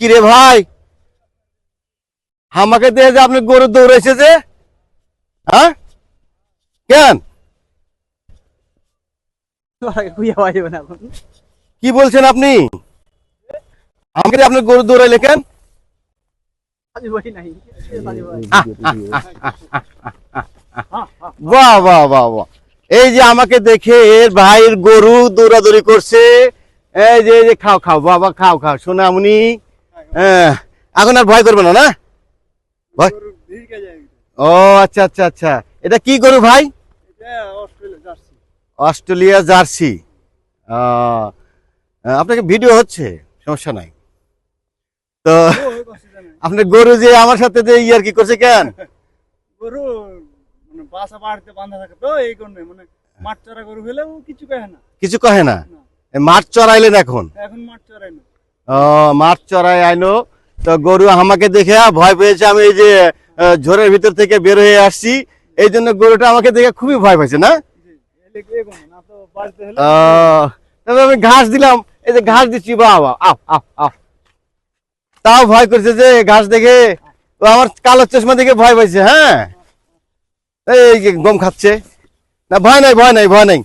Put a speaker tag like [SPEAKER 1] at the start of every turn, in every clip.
[SPEAKER 1] কি রে ভাই, আমাকে দিয়ে যে আপনি গরু দৌড়াইছে যে, হ্যাঁ কেন? কি বলছেন আপনি? আমাকে দিয়ে আপনি গরু দৌড়াইলে কেন? বাহ বাহ বাহ বাহ, এই যে আমাকে দেখে এর ভাইয়ের গরু দৌড়াদৌড়ি করছে। এই যে এই যে খাও খাও বাবা, খাও খাও সোনামণি। হ্যাঁ, এখন আর ভয় করবে না, না ভয়? ও আচ্ছা আচ্ছা আচ্ছা, এটা কি গরু ভাই? Australia jersey. আহ, আপনাকে ভিডিও হচ্ছে, সমস্যা নাই তো। আপনার গরু যে আমার সাথে যে ইয়ার কি করছে কেন?
[SPEAKER 2] গরু মানে বাসা বাড়িতে বাঁধা থাকে তো, এই কারণে মানে মাঠ চড়া গরু হলেও কিছু কহে না।
[SPEAKER 1] কিছু কহে না? মাঠ চড়াইলেন এখন?
[SPEAKER 2] এখন মাঠ চড়াই না।
[SPEAKER 1] ও, মাঠ চড়াই আইনো তো। গরু আমাকে দেখে ভয় পেয়েছে। আমি এই যে ঝোরের ভিতর থেকে বের হয়ে আসছি, এই জন্য গরুটা আমাকে দেখে খুবই ভয় পাইছে, না? তবে আমি ঘাস দিলাম, এই যে ঘাস দিচ্ছি, বাবা আও আও আও, তাও ভয় করছে যে ঘাস দেখে। ও আমার কালো চশমা দেখে ভয় পাইছে। হ্যাঁ, এই যে গম খাচ্ছে। না ভয় নাই, ভয় নাই, ভয় নাই।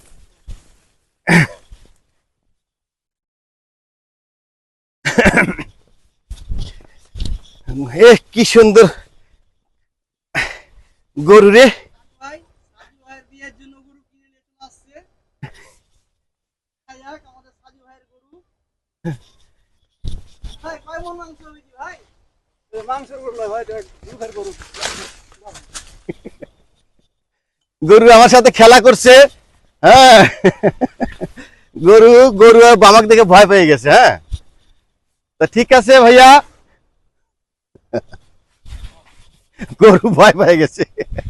[SPEAKER 1] এ কি সুন্দর গরু রে। গরু আমার সাথে খেলা করছে। হ্যাঁ, গরু গরু আমাকে দেখে ভয় পেয়ে গেছে। হ্যাঁ, তা ঠিক আছে ভাইয়া, গরু ভয় পেয়ে গেছে।